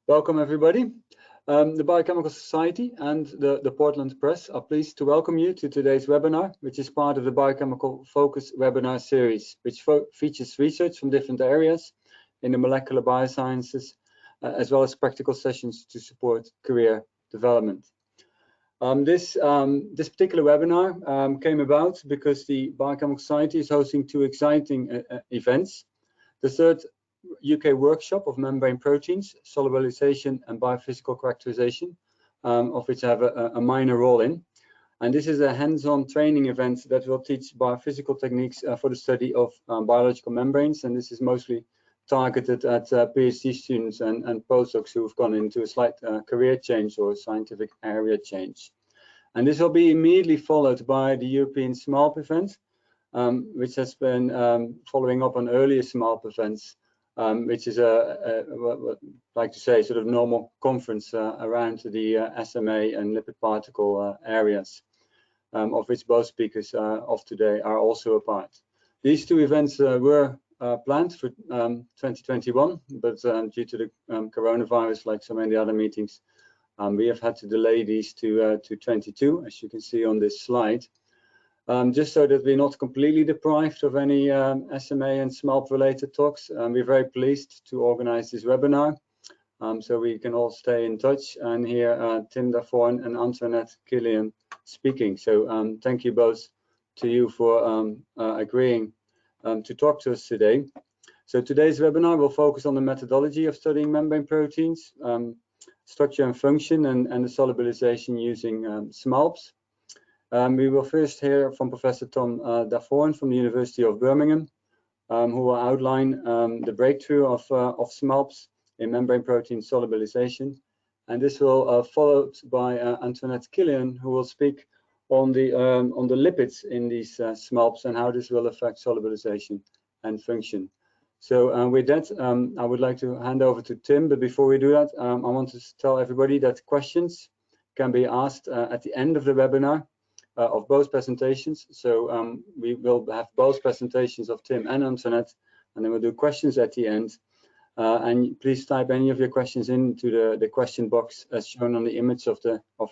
Welcome everybody. The Biochemical Society and the Portland Press are pleased to welcome you to today's webinar, which is part of the Biochemical Focus webinar series, which features research from different areas in the molecular biosciences, as well as practical sessions to support career development. This particular webinar came about because the Biochemical Society is hosting two exciting events. The third UK workshop of membrane proteins, solubilization and biophysical characterization, of which I have a minor role in. And this is a hands-on training event that will teach biophysical techniques for the study of biological membranes, and this is mostly targeted at PhD students and postdocs who have gone into a slight career change or scientific area change. And this will be immediately followed by the European SMALP event, which has been following up on earlier SMALP events, which is like to say, sort of normal conference around the SMA and lipid particle areas, of which both speakers of today are also a part. These two events were planned for 2021, but due to the coronavirus, like so many other meetings, we have had to delay these to 22, as you can see on this slide. Just so that we're not completely deprived of any SMA and SMALP related talks, we're very pleased to organize this webinar so we can all stay in touch and hear Tim Dafforn and Antoinette Killian speaking. So thank you both to you for agreeing to talk to us today. So today's webinar will focus on the methodology of studying membrane proteins, structure and function, and the solubilization using SMALPs. We will first hear from Professor Tim Dafforn from the University of Birmingham, who will outline the breakthrough of SMALPs in membrane protein solubilization. And this will followed by Antoinette Killian, who will speak on the lipids in these SMALPs and how this will affect solubilization and function. So with that, I would like to hand over to Tim, but before we do that, I want to tell everybody that questions can be asked at the end of the webinar. Of both presentations. So we will have both presentations of Tim and Antoinette, and then we'll do questions at the end. And please type any of your questions into the question box as shown on the image of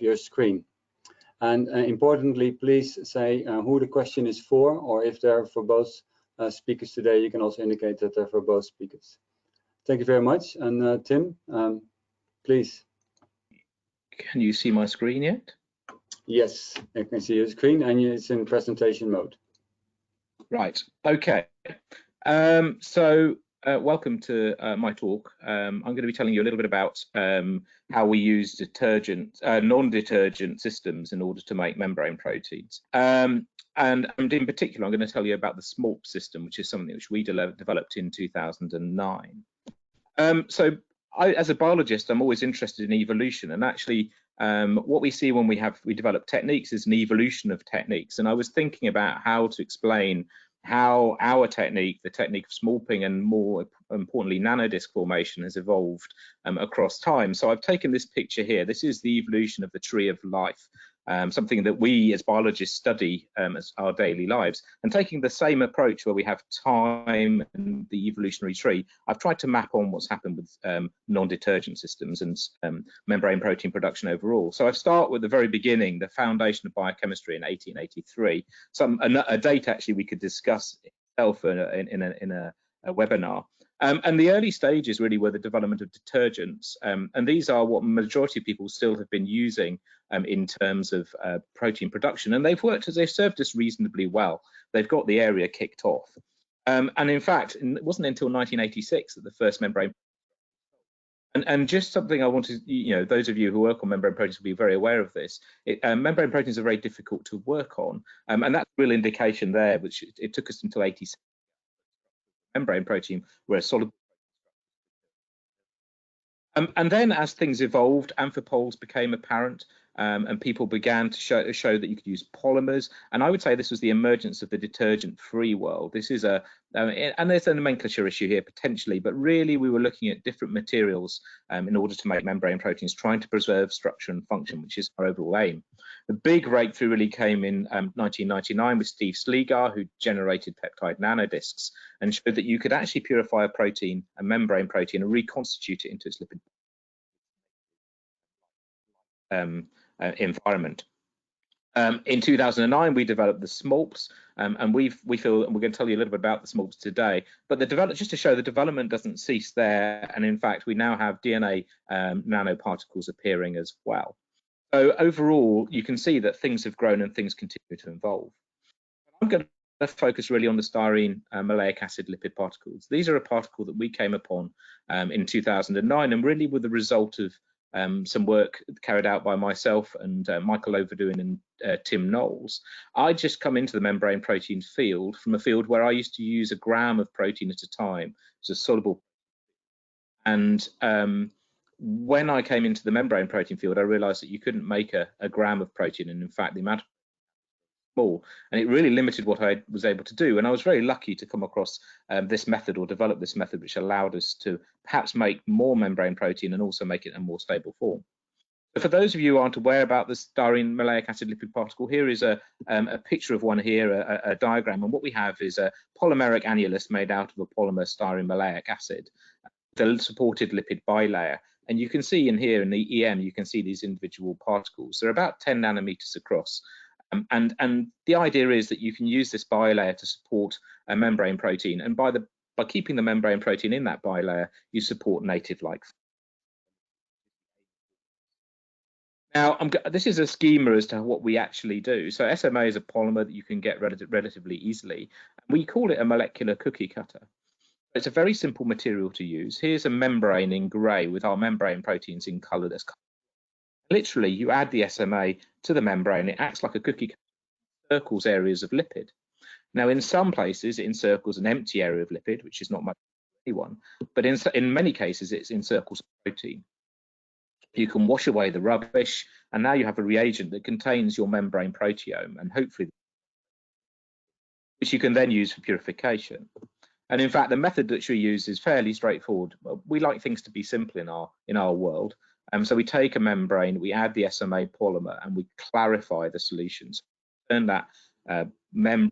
your screen. And importantly, please say who the question is for, or if they're for both speakers today, you can also indicate that they're for both speakers. Thank you very much. And Tim, please. Can you see my screen yet? Yes, I can see your screen and it's in presentation mode. Right, okay. Welcome to my talk. I'm going to be telling you a little bit about how we use non-detergent systems in order to make membrane proteins. And in particular, I'm going to tell you about the SMALP system, which is something which we developed in 2009. As a biologist, I'm always interested in evolution, and actually what we see when we develop techniques is an evolution of techniques. And I was thinking about how to explain how our technique, the technique of SMALPing and more importantly nanodisc formation, has evolved across time. So I've taken this picture here. This is the evolution of the tree of life. Something that we as biologists study as our daily lives, and taking the same approach where we have time and the evolutionary tree, I've tried to map on what's happened with non-detergent systems and membrane protein production overall. So I start with the very beginning, the foundation of biochemistry in 1883, a date actually we could discuss itself in a webinar. And the early stages really were the development of detergents, and these are what majority of people still have been using in terms of protein production, and they've served us reasonably well. They've got the area kicked off, and in fact, it wasn't until 1986 that the first membrane. And just something I wanted, those of you who work on membrane proteins will be very aware of this. Membrane proteins are very difficult to work on, and that's a real indication there, which it took us until 86. Membrane protein were a solid. And then as things evolved, amphipoles became apparent, and people began to show that you could use polymers. And I would say this was the emergence of the detergent-free world. This is and there's a nomenclature issue here potentially, but really we were looking at different materials in order to make membrane proteins, trying to preserve structure and function, which is our overall aim. The big breakthrough really came in 1999 with Steve Sleegar, who generated peptide nanodiscs and showed that you could actually purify a protein, a membrane protein, and reconstitute it into its lipid. environment. In 2009, we developed the SMALPs, and we feel, and we're going to tell you a little bit about the SMALPs today, but just to show the development doesn't cease there, and in fact, we now have DNA nanoparticles appearing as well. So overall, you can see that things have grown and things continue to evolve. I'm going to focus really on the styrene maleic acid lipid particles. These are a particle that we came upon in 2009, and really were the result of some work carried out by myself and Michael Overdoing and Tim Knowles. I'd just come into the membrane protein field from a field where I used to use a gram of protein at a time as a soluble. And when I came into the membrane protein field, I realized that you couldn't make a gram of protein, and in fact the amount of small, and it really limited what I was able to do. And I was very lucky to come across this method, or develop this method, which allowed us to perhaps make more membrane protein and also make it a more stable form. So for those of you who aren't aware about the styrene maleic acid lipid particle, here is a picture of one here, a diagram, and what we have is a polymeric annulus made out of a polymer styrene maleic acid, the supported lipid bilayer. And you can see in here in the EM, you can see these individual particles. They're about 10 nanometers across. And the idea is that you can use this bilayer to support a membrane protein, and by keeping the membrane protein in that bilayer, you support native-like. Now, this is a schema as to what we actually do. So SMA is a polymer that you can get relatively easily. We call it a molecular cookie cutter. It's a very simple material to use. Here's a membrane in grey with our membrane proteins in colour. Literally, you add the SMA to the membrane. It acts like a cookie cutter, circles areas of lipid. Now, in some places, it encircles an empty area of lipid, which is not much for anyone, but in many cases, it encircles protein. You can wash away the rubbish, and now you have a reagent that contains your membrane proteome, and hopefully, which you can then use for purification. And in fact, the method that we use is fairly straightforward. We like things to be simple in our world. So we take a membrane, we add the SMA polymer, and we clarify the solutions. Turn that membrane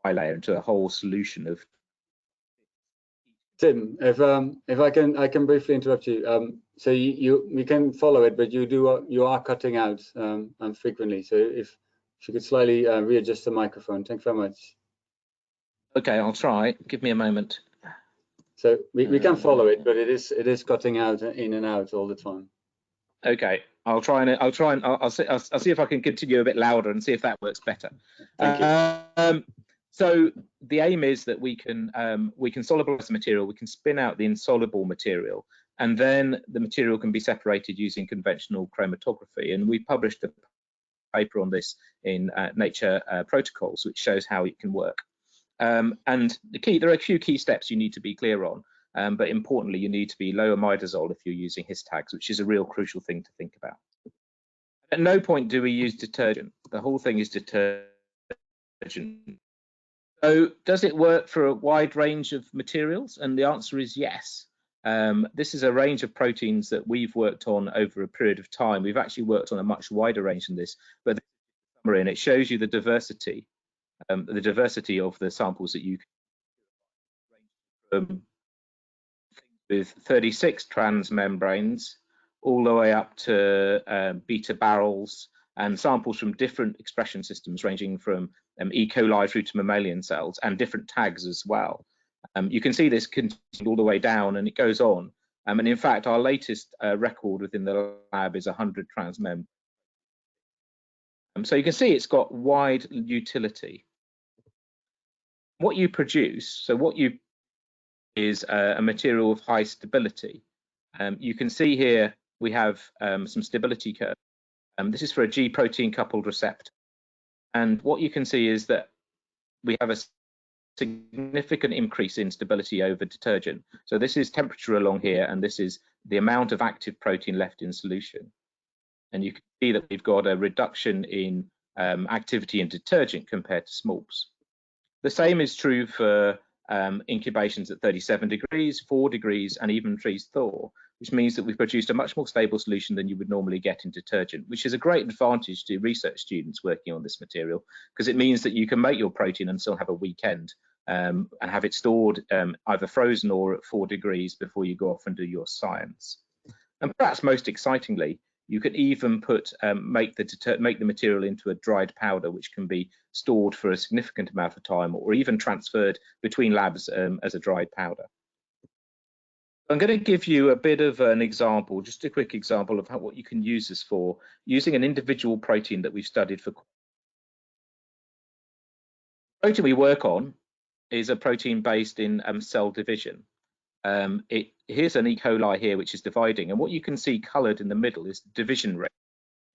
bilayer into a whole solution of. Tim, if I can briefly interrupt you. So you can follow it, but you are cutting out frequently. So if you could slightly readjust the microphone, thanks very much. Okay, I'll try. Give me a moment. So we can follow it, but it is cutting out in and out all the time. Okay, I'll see if I can continue a bit louder and see if that works better. Thank you. So the aim is that we can solubilize the material, we can spin out the insoluble material, and then the material can be separated using conventional chromatography. And we published a paper on this in Nature Protocols, which shows how it can work. And there are a few key steps you need to be clear on, but importantly, you need to be low imidazole if you're using his tags, which is a real crucial thing to think about. At no point do we use detergent. The whole thing is detergent. So does it work for a wide range of materials? And the answer is yes. This is a range of proteins that we've worked on over a period of time. We've actually worked on a much wider range than this, but and it shows you the diversity of the samples that you can with 36 trans membranes all the way up to beta barrels, and samples from different expression systems ranging from E. coli through to mammalian cells, and different tags as well. You can see this continues all the way down, and it goes on. And in fact, our latest record within the lab is 100 trans mem. So you can see it's got wide utility. What you produce, is a material of high stability. You can see here we have some stability curves. This is for a G protein coupled receptor. And what you can see is that we have a significant increase in stability over detergent. So this is temperature along here, and this is the amount of active protein left in solution. And you can see that we've got a reduction in activity in detergent compared to SMALPs. The same is true for incubations at 37 degrees, 4 degrees, and even freeze thaw, which means that we've produced a much more stable solution than you would normally get in detergent, which is a great advantage to research students working on this material, because it means that you can make your protein and still have a weekend and have it stored either frozen or at 4 degrees before you go off and do your science. And perhaps most excitingly, You can even make the material into a dried powder, which can be stored for a significant amount of time, or even transferred between labs as a dried powder. I'm going to give you a bit of an example, just a quick example of what you can use this for, using an individual protein that we've studied for. The protein we work on is a protein based in cell division. Here's an E. coli here, which is dividing, and what you can see coloured in the middle is division ring.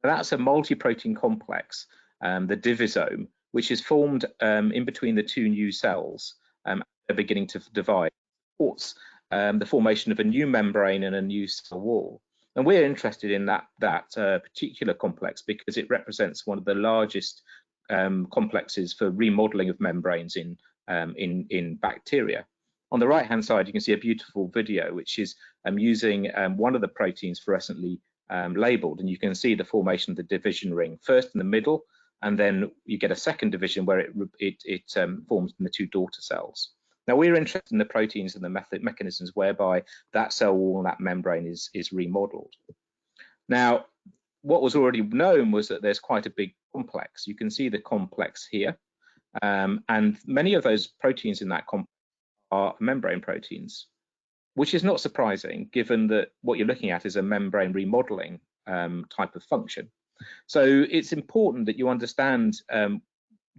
That's a multi-protein complex, the divisome, which is formed in between the two new cells. They're beginning to divide. Supports the formation of a new membrane and a new cell wall. And we're interested in that particular complex because it represents one of the largest complexes for remodeling of membranes in bacteria. On the right-hand side, you can see a beautiful video, which is using one of the proteins fluorescently labeled, and you can see the formation of the division ring, first in the middle, and then you get a second division where it forms in the two daughter cells. Now, we're interested in the proteins and the mechanisms whereby that cell wall and that membrane is remodeled. Now, what was already known was that there's quite a big complex. You can see the complex here, and many of those proteins in that complex are membrane proteins, which is not surprising given that what you're looking at is a membrane remodeling type of function. So it's important that you understand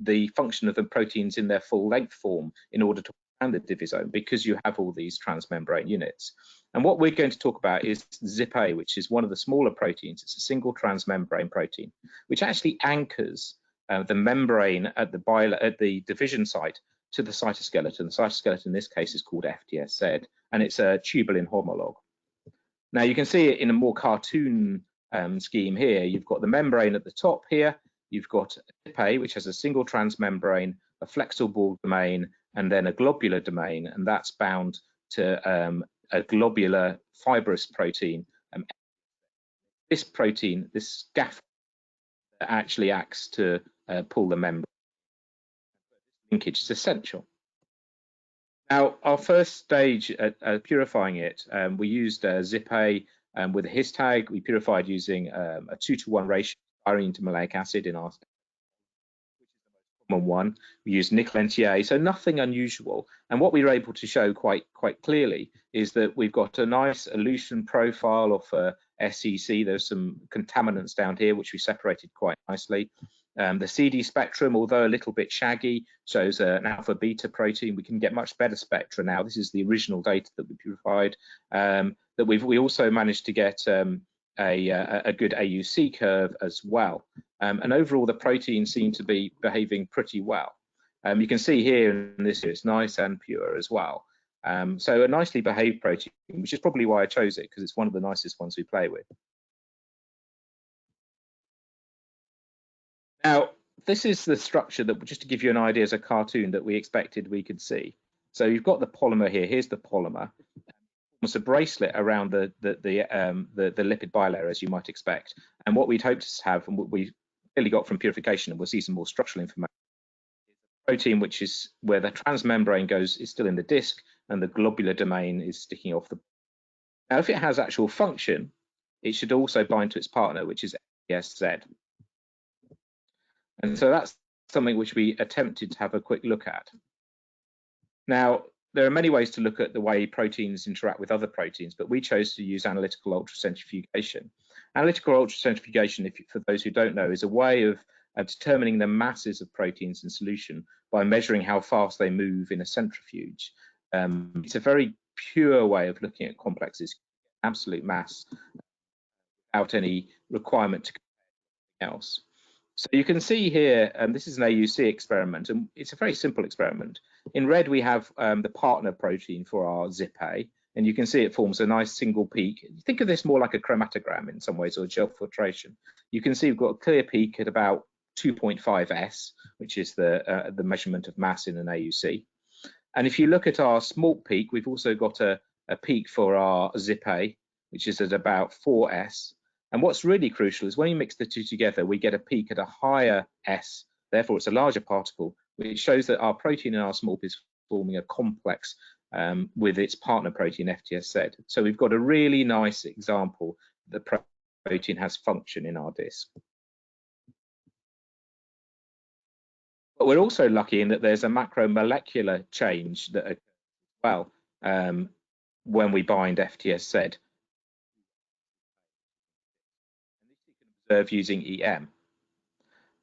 the function of the proteins in their full length form in order to understand the divisome, because you have all these transmembrane units. And what we're going to talk about is ZIP-A, which is one of the smaller proteins. It's a single transmembrane protein, which actually anchors the membrane at the division site to the cytoskeleton. The cytoskeleton in this case is called FTSZ, and it's a tubulin homolog. Now you can see it in a more cartoon scheme here. You've got the membrane at the top here, you've got ZIP-A, which has a single transmembrane, a flexible domain, and then a globular domain, and that's bound to a globular fibrous protein. This protein, this scaffold, actually acts to pull the membrane. Linkage is essential. Now, our first stage at purifying it, we used ZIP-A with a his tag. We purified using a 2-to-1 ratio of styrene to maleic acid in our, which is the most common one. We used nickel NTA, so nothing unusual. And what we were able to show quite clearly is that we've got a nice elution profile of SEC. There's some contaminants down here, which we separated quite nicely. The CD spectrum, although a little bit shaggy, shows an alpha beta protein. We can get much better spectra now. This is the original data that we purified. That we also managed to get a good AUC curve as well. And overall, the proteins seem to be behaving pretty well. You can see here in this, it's nice and pure as well. So a nicely behaved protein, which is probably why I chose it, because it's one of the nicest ones we play with. Now, this is the structure that, just to give you an idea as a cartoon, that we expected we could see. So you've got the polymer here. Here's the polymer. It's a bracelet around the lipid bilayer, as you might expect. And what we'd hoped to have, and what we clearly got from purification, and we'll see some more structural information, is a protein which is where the transmembrane goes is still in the disc, and the globular domain is sticking off the. Now, if it has actual function, it should also bind to its partner, which is FTSZ. And so that's something which we attempted to have a quick look at. Now, there are many ways to look at the way proteins interact with other proteins, but we chose to use analytical ultracentrifugation. Analytical ultracentrifugation, for those who don't know, is a way of determining the masses of proteins in solution by measuring how fast they move in a centrifuge. It's a very pure way of looking at complexes, absolute mass, without any requirement to compare anything else. So you can see here, this is an AUC experiment, and it's a very simple experiment. In red, we have the partner protein for our ZIP-A, and you can see it forms a nice single peak. Think of this more like a chromatogram in some ways, or gel filtration. You can see we've got a clear peak at about 2.5 S, which is the measurement of mass in an AUC. And if you look at our small peak, we've also got a peak for our ZIP-A, which is at about 4 S. And what's really crucial is when you mix the two together, we get a peak at a higher S, therefore it's a larger particle, which shows that our protein in our small peak is forming a complex with its partner protein FTSZ. So we've got a really nice example of the protein has function in our disc. But we're also lucky in that there's a macromolecular change that occurs as well when we bind FTSZ. And this you can observe using EM.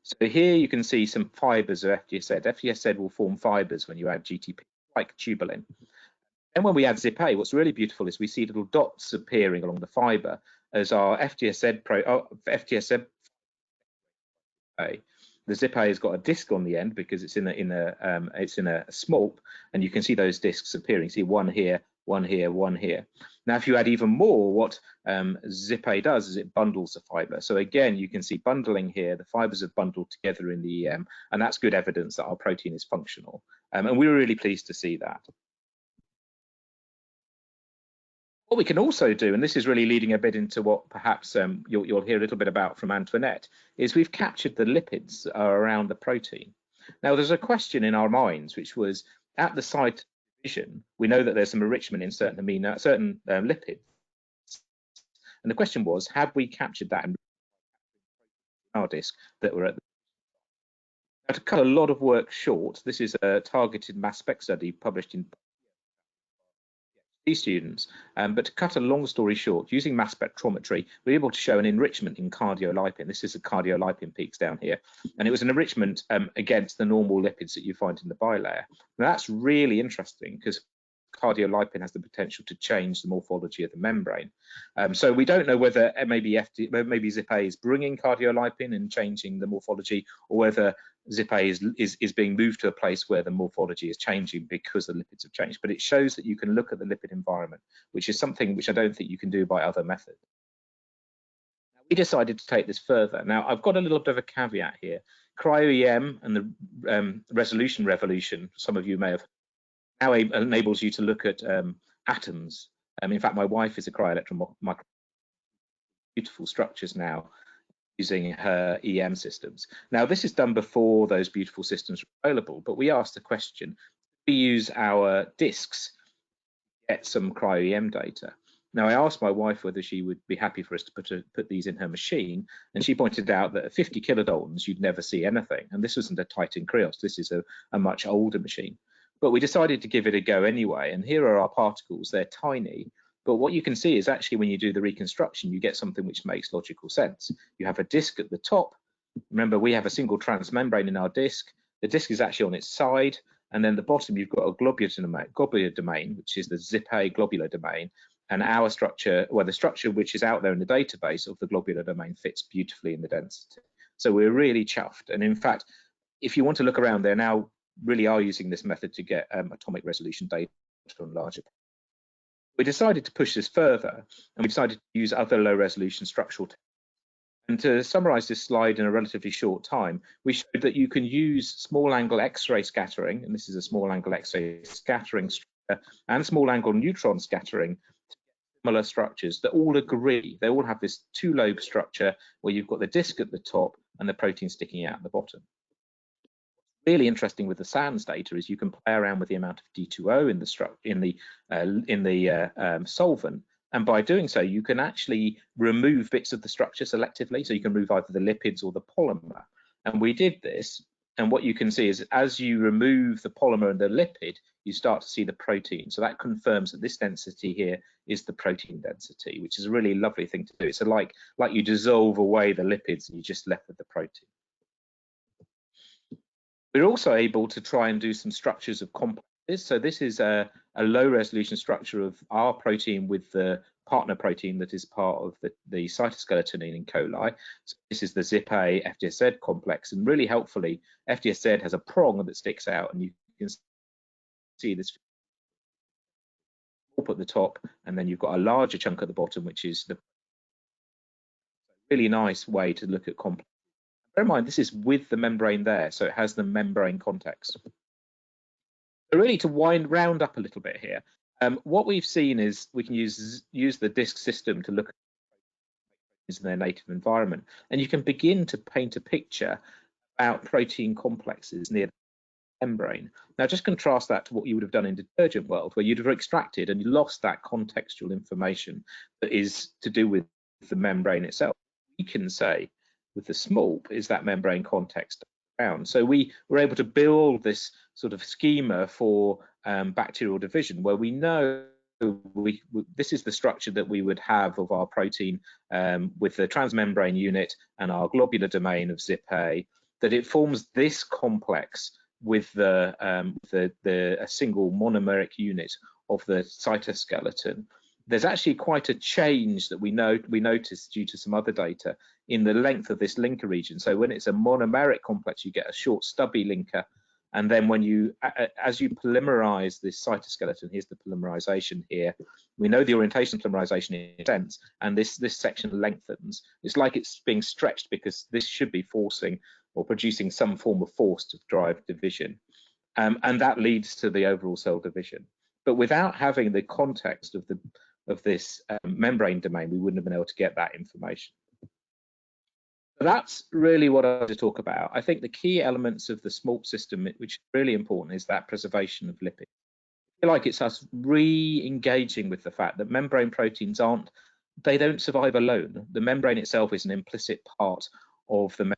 So here you can see some fibers of FTSZ. FTSZ will form fibers when you add GTP, like tubulin. And when we add ZIP-A, what's really beautiful is we see little dots appearing along the fiber as our FTSZ the ZIP-A has got a disc on the end because it's in a smolp, and you can see those discs appearing. See one here, one here, one here. Now, if you add even more, what ZIP-A does is it bundles the fiber. So again, you can see bundling here. The fibers are bundled together in the EM, and that's good evidence that our protein is functional. And we were really pleased to see that. What we can also do, and this is really leading a bit into what perhaps you'll hear a little bit about from Antoinette, is we've captured the lipids around the protein. Now, there's a question in our minds, which was at the site of division, we know that there's some enrichment in certain lipids. And the question was, have we captured that in our disc that were at the Now, to cut a lot of work short, this is a targeted mass spec study published in students, but to cut a long story short, using mass spectrometry, we were able to show an enrichment in cardiolipin. This is the cardiolipin peaks down here, and it was an enrichment against the normal lipids that you find in the bilayer. Now, that's really interesting because cardiolipin has the potential to change the morphology of the membrane. So we don't know whether maybe ZIP-A is bringing cardiolipin and changing the morphology, or whether ZIP-A is being moved to a place where the morphology is changing because the lipids have changed. But it shows that you can look at the lipid environment, which is something which I don't think you can do by other methods. Now, we decided to take this further. Now, I've got a little bit of a caveat here. Cryo-EM and the resolution revolution, some of you may have, now enables you to look at atoms. In fact, my wife is a cryo-electron microscopist, beautiful structures now using her EM systems. Now, this is done before those beautiful systems were available, but we asked the question, we use our discs to get some cryo-EM data. Now, I asked my wife whether she would be happy for us to put these in her machine, and she pointed out that at 50 kilodaltons, you'd never see anything. And this wasn't a Titan Krios, this is a much older machine. But we decided to give it a go anyway, and here are our particles. They're tiny, but what you can see is actually when you do the reconstruction, you get something which makes logical sense. You have a disc at the top. Remember, we have a single transmembrane in our disc. The disc is actually on its side, and then the bottom you've got a globular domain, which is the ZIP-A globular domain, and our structure, well, the structure which is out there in the database of the globular domain fits beautifully in the density. So we're really chuffed, and in fact, if you want to look around, they're now really are using this method to get atomic resolution data on larger. We decided to push this further, and we decided to use other low resolution structural techniques. And to summarize this slide in a relatively short time, we showed that you can use small angle X-ray scattering, and this is a small angle X-ray scattering structure, and small angle neutron scattering to get similar structures that all agree. They all have this two-lobe structure where you've got the disc at the top and the protein sticking out at the bottom. Really interesting with the SANS data is you can play around with the amount of D2O in the solvent, and by doing so you can actually remove bits of the structure selectively, so you can remove either the lipids or the polymer. And we did this, and what you can see is as you remove the polymer and the lipid, you start to see the protein. So that confirms that this density here is the protein density, which is a really lovely thing to do. So like you dissolve away the lipids and you're just left with the protein. We're also able to try and do some structures of complexes. So this is a low resolution structure of our protein with the partner protein that is part of the cytoskeleton in coli. So this is the ZIP-A FTSZ complex, and really helpfully, FTSZ has a prong that sticks out, and you can see this up at the top, and then you've got a larger chunk at the bottom, which is the really nice way to look at complexes. Bear in mind, this is with the membrane there, so it has the membrane context. So really to round up a little bit here, what we've seen is we can use the disc system to look at in their native environment, and you can begin to paint a picture about protein complexes near the membrane. Now just contrast that to what you would have done in detergent world, where you'd have extracted and lost that contextual information that is to do with the membrane itself. We can say with the SMALP is that membrane context around. So we were able to build this sort of schema for bacterial division, where we know this is the structure that we would have of our protein with the transmembrane unit and our globular domain of ZIP-A, that it forms this complex with a single monomeric unit of the cytoskeleton. There's actually quite a change that we noticed due to some other data in the length of this linker region. So when it's a monomeric complex, you get a short stubby linker, and then when you, as you polymerize this cytoskeleton, here's the polymerization here. We know the orientation of polymerization is dense, and this section lengthens. It's like it's being stretched because this should be forcing or producing some form of force to drive division, and that leads to the overall cell division. But without having the context of this membrane domain, we wouldn't have been able to get that information. That's really what I want to talk about. I think the key elements of the SMALP system, which is really important, is that preservation of lipids. I feel like it's us re-engaging with the fact that membrane proteins they don't survive alone. The membrane itself is an implicit part of the membrane.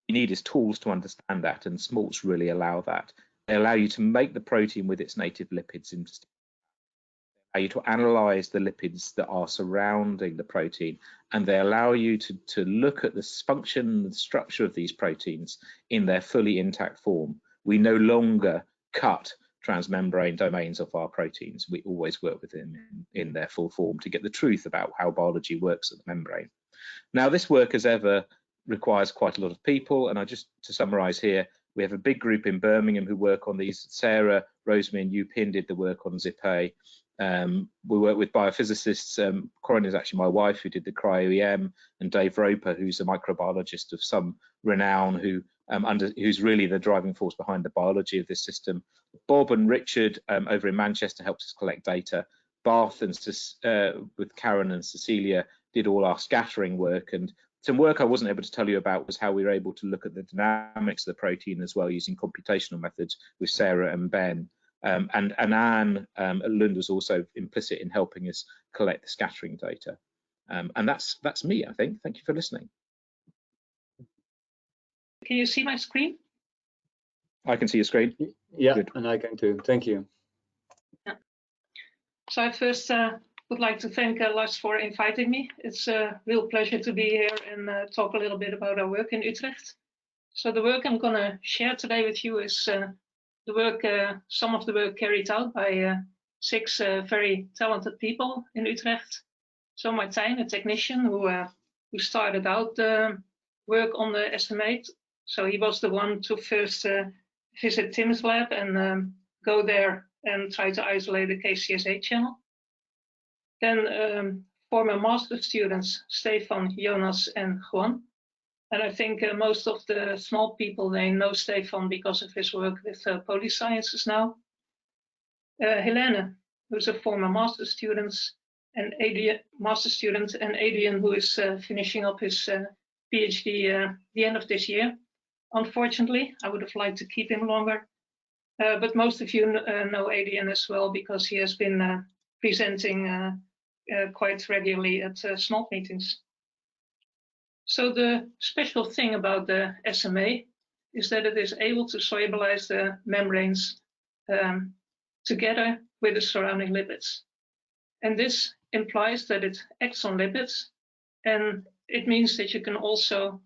What you need is tools to understand that, and SMALPs really allow that. They allow you to make the protein with its native lipids into you to analyze the lipids that are surrounding the protein, and they allow you to look at the function and the structure of these proteins in their fully intact form. We no longer cut transmembrane domains of our proteins. We always work with them in their full form to get the truth about how biology works at the membrane. Now, this work, as ever, requires quite a lot of people, and just to summarize here, we have a big group in Birmingham who work on these. Sarah, Rosemary and Yupin did the work on ZIP-A. We work with biophysicists. Corinne is actually my wife, who did the cryo-EM, and Dave Roper, who's a microbiologist of some renown, who's really the driving force behind the biology of this system. Bob and Richard over in Manchester helped us collect data. Bath and with Karen and Cecilia did all our scattering work, and some work I wasn't able to tell you about was how we were able to look at the dynamics of the protein as well using computational methods with Sarah and Ben. And Anne at Lund was also implicit in helping us collect the scattering data. And that's me, I think. Thank you for listening. Can you see my screen? I can see your screen. Yeah, good. And I can too. Thank you. Yeah. So I first would like to thank Lars for inviting me. It's a real pleasure to be here and talk a little bit about our work in Utrecht. So the work I'm going to share today with you is the work, some of the work carried out by 6 very talented people in Utrecht. So Martijn, a technician who started out the work on the SMA. So he was the one to first visit Tim's lab and go there and try to isolate the KCSA channel. Then former master students, Stefan, Jonas and Juan. And I think most of the small people, they know Stefan because of his work with polysciences now. Helene, who's a former master student, and Adrian, who is finishing up his PhD the end of this year. Unfortunately, I would have liked to keep him longer. But most of you know Adrian as well because he has been presenting quite regularly at SMALP meetings. So the special thing about the SMA is that it is able to solubilize the membranes together with the surrounding lipids. And this implies that it acts on lipids, and it means that you can also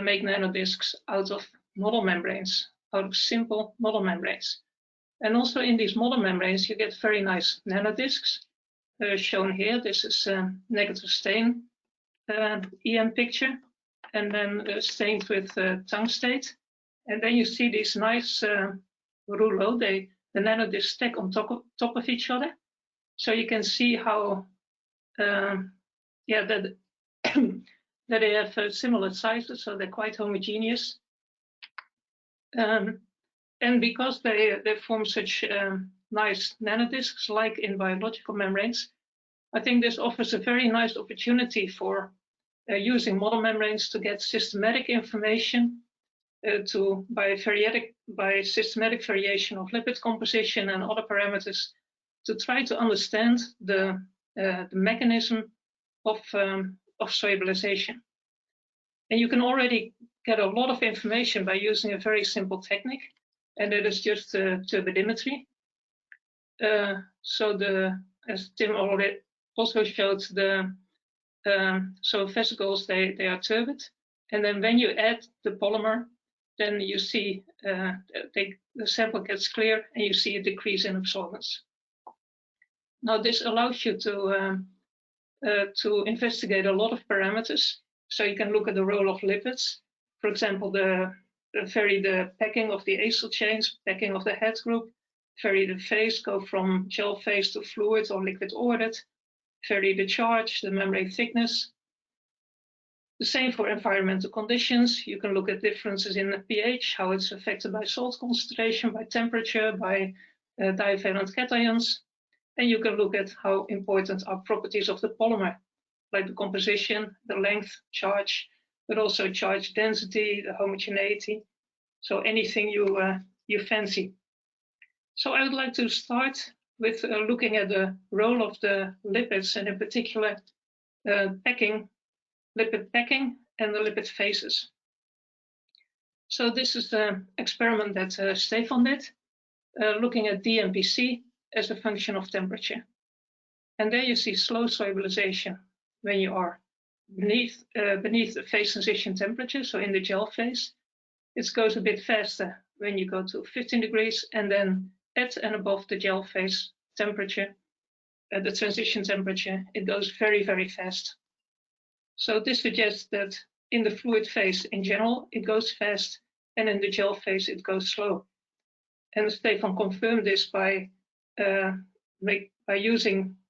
make nanodiscs out of model membranes, out of simple model membranes. And also in these model membranes, you get very nice nanodiscs shown here. This is negative stain EM picture, and then stained with tungstate. And then you see these nice rouleaux, the nanodiscs stack on top of each other. So you can see how, that they have similar sizes, so they're quite homogeneous. And because they form such nice nanodiscs, like in biological membranes, I think this offers a very nice opportunity for using model membranes to get systematic information by systematic variation of lipid composition and other parameters to try to understand the mechanism of solubilization. And you can already get a lot of information by using a very simple technique, and that is just turbidimetry. As Tim already also showed, so vesicles, they are turbid, and then when you add the polymer, then you see the sample gets clear and you see a decrease in absorbance. Now this allows you to investigate a lot of parameters. So you can look at the role of lipids, for example, vary the packing of the acyl chains, packing of the head group, vary the phase, go from gel phase to fluid or liquid ordered, vary the charge, the membrane thickness. The same for environmental conditions. You can look at differences in the pH, how it's affected by salt concentration, by temperature, by divalent cations. And you can look at how important are properties of the polymer, like the composition, the length, charge, but also charge density, the homogeneity. So anything you fancy. So I would like to start with looking at the role of the lipids, and in particular lipid packing and the lipid phases. So this is the experiment that Stefan did, looking at DMPC as a function of temperature. And there you see slow solubilization when you are beneath the phase transition temperature, so in the gel phase. It goes a bit faster when you go to 15 degrees, and then at and above the gel phase temperature, the transition temperature, it goes very, very fast. So this suggests that in the fluid phase in general, it goes fast, and in the gel phase, it goes slow. And Stefan confirmed this by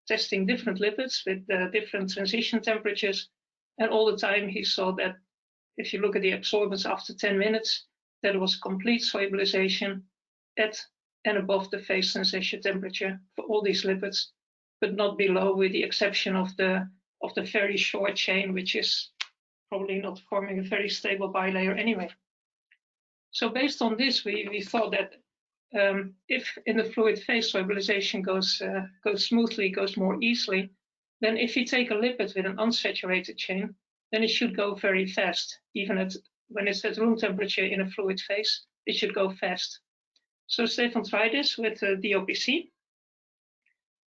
testing different lipids with different transition temperatures. And all the time he saw that if you look at the absorbance after 10 minutes, there was complete solubilization at and above the phase transition temperature for all these lipids, but not below, with the exception of the very short chain, which is probably not forming a very stable bilayer anyway. So based on this, we thought that if in the fluid phase solubilization goes smoothly, goes more easily, then if you take a lipid with an unsaturated chain, then it should go very fast. Even when it's at room temperature in a fluid phase, it should go fast. So Stefan tried this with DOPC,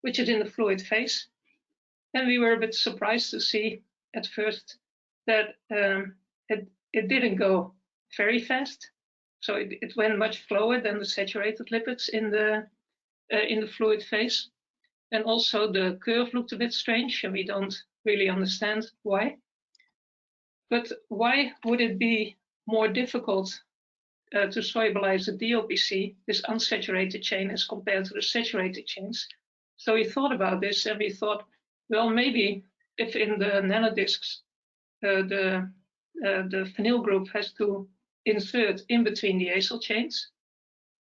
which is in the fluid phase. And we were a bit surprised to see at first that it didn't go very fast. So it went much slower than the saturated lipids in the fluid phase. And also the curve looked a bit strange, and we don't really understand why. But why would it be more difficult to solubilize the DOPC, this unsaturated chain, as compared to the saturated chains? So we thought about this, and we thought, well, maybe if in the nanodiscs the phenyl group has to insert in between the acyl chains,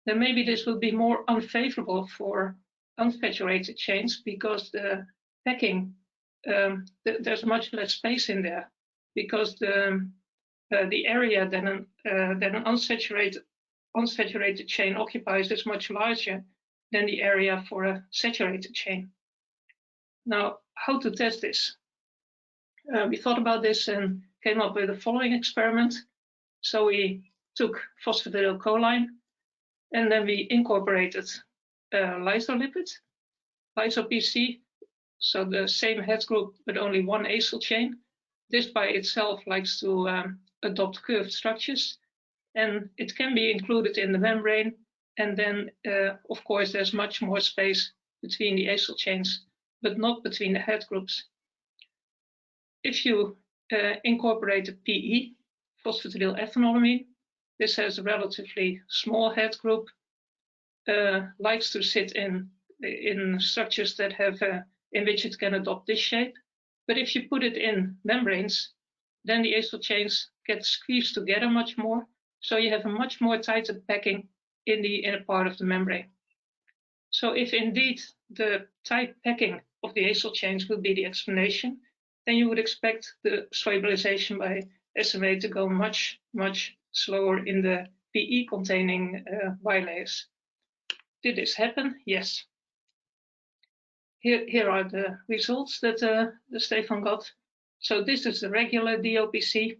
then maybe this will be more unfavorable for unsaturated chains, because the packing, there's much less space in there, because the area that an unsaturated chain occupies is much larger than the area for a saturated chain. Now, how to test this? We thought about this and came up with the following experiment. So we took phosphatidylcholine, and then we incorporated lysolipid, lyso-PC, so the same head group but only one acyl chain. This by itself likes to adopt curved structures, and it can be included in the membrane. And then, of course, there's much more space between the acyl chains, but not between the head groups. If you incorporate a PE, phosphatidylethanolamin, this has a relatively small head group, likes to sit in structures that have in which it can adopt this shape. But if you put it in membranes, then the acyl chains get squeezed together much more, so you have a much more tighter packing in the inner part of the membrane. So if indeed the tight packing of the acyl chains will be the explanation, then you would expect the solubilization by SMA to go much, much slower in the PE containing bilayers. Did this happen? Yes. here are the results that Stefan got. So this is the regular DOPC.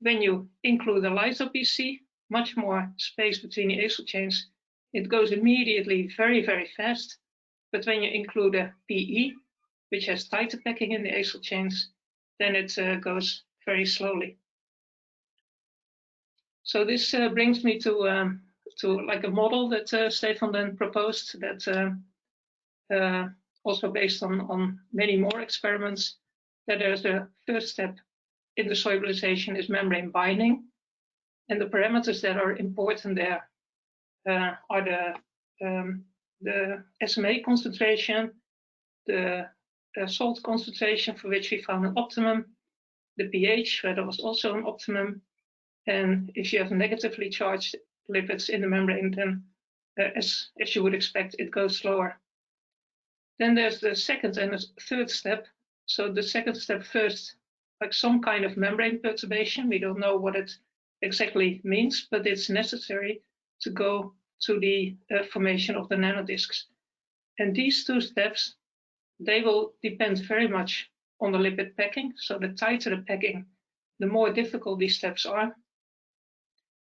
When you include the lyso-PC, much more space between the acyl chains, it goes immediately very, very fast. But when you include a PE, which has tighter packing in the acyl chains, then it goes very slowly. So this brings me to like a model that Stefan then proposed, that also based on many more experiments, that there's a first step in the solubilization is membrane binding, and the parameters that are important there are the SMA concentration, the salt concentration for which we found an optimum, the pH where there was also an optimum, and if you have negatively charged lipids in the membrane, then as you would expect, it goes slower. Then there's the second and the third step. So the second step first, like some kind of membrane perturbation. We don't know what it exactly means, but it's necessary to go to the formation of the nanodiscs. And these two steps, they will depend very much on the lipid packing. So the tighter the packing, the more difficult these steps are.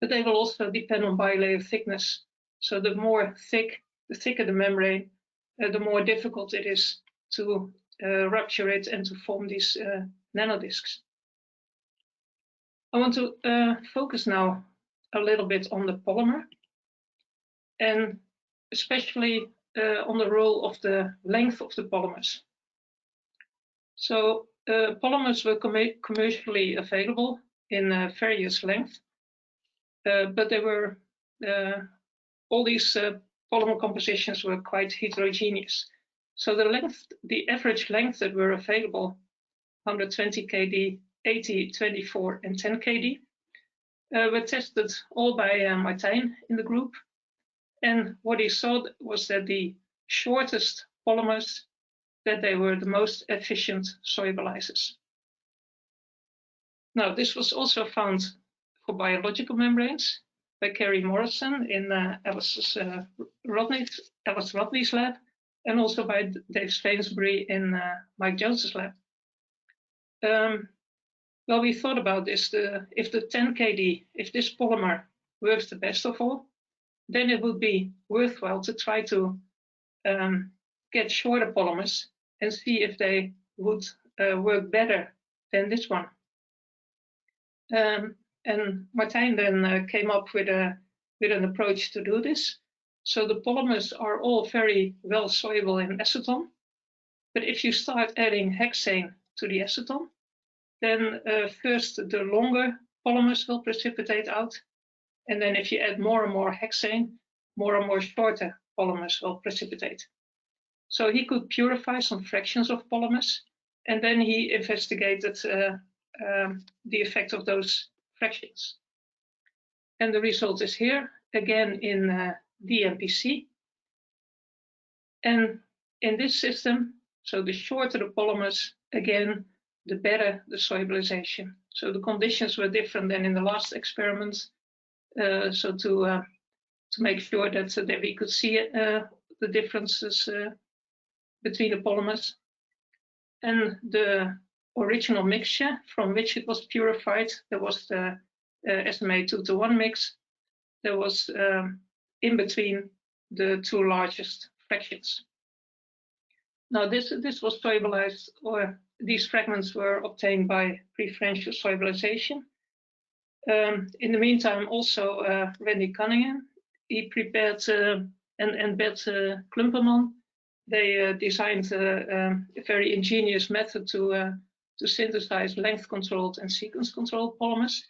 But they will also depend on bilayer thickness. So the more thick, the thicker the membrane, the more difficult it is to rupture it and to form these nanodiscs. I want to focus now a little bit on the polymer, and especially on the role of the length of the polymers. So polymers were commercially available in various lengths, but they were all these polymer compositions were quite heterogeneous. So the average length that were available, 120 kD, 80, 24, and 10 kD, were tested all by Martijn in the group. And what he saw was that the shortest polymers, that they were the most efficient solubilizers. Now, this was also found for biological membranes by Kerry Morrison in Alice Rodney's lab, and also by Dave Stainsbury in Mike Jones's lab. Well, we thought about this, if the 10 kD, if this polymer works the best of all, then it would be worthwhile to try to get shorter polymers and see if they would work better than this one. And Martijn then came up with an approach to do this. So the polymers are all very well soluble in acetone, but if you start adding hexane to the acetone, then first the longer polymers will precipitate out, and then if you add more and more hexane, more and more shorter polymers will precipitate. So he could purify some fractions of polymers, and then he investigated the effect of those fractions. And the result is here, again in DMPC. And in this system, so the shorter the polymers, again, the better the solubilization. So the conditions were different than in the last experiments. So to make sure that we could see the differences between the polymers. And the original mixture from which it was purified, there was the SMA 2:1 mix. There was in between the two largest fractions. Now this was solubilized, or these fragments were obtained by preferential solubilization. In the meantime, also Randy Cunningham, he prepared and Bert Klumperman, they designed a very ingenious method to synthesize length-controlled and sequence-controlled polymers.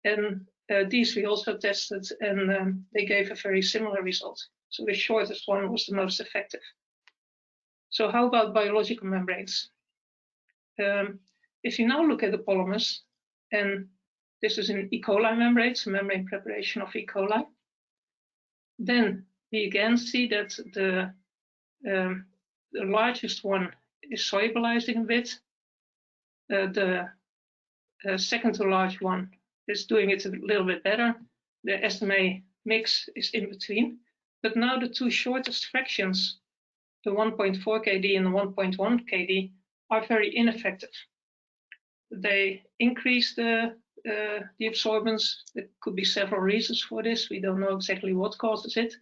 And these we also tested, and they gave a very similar result. So the shortest one was the most effective. So how about biological membranes? If you now look at the polymers, and this is an E. coli membrane, so membrane preparation of E. coli, then we again see that the largest one is solubilizing a bit. The second to large one is doing it a little bit better. The SMA mix is in between. But now the two shortest fractions the 1.4 kD and the 1.1 kD, are very ineffective. They increase the absorbance. There could be several reasons for this. We don't know exactly what causes it.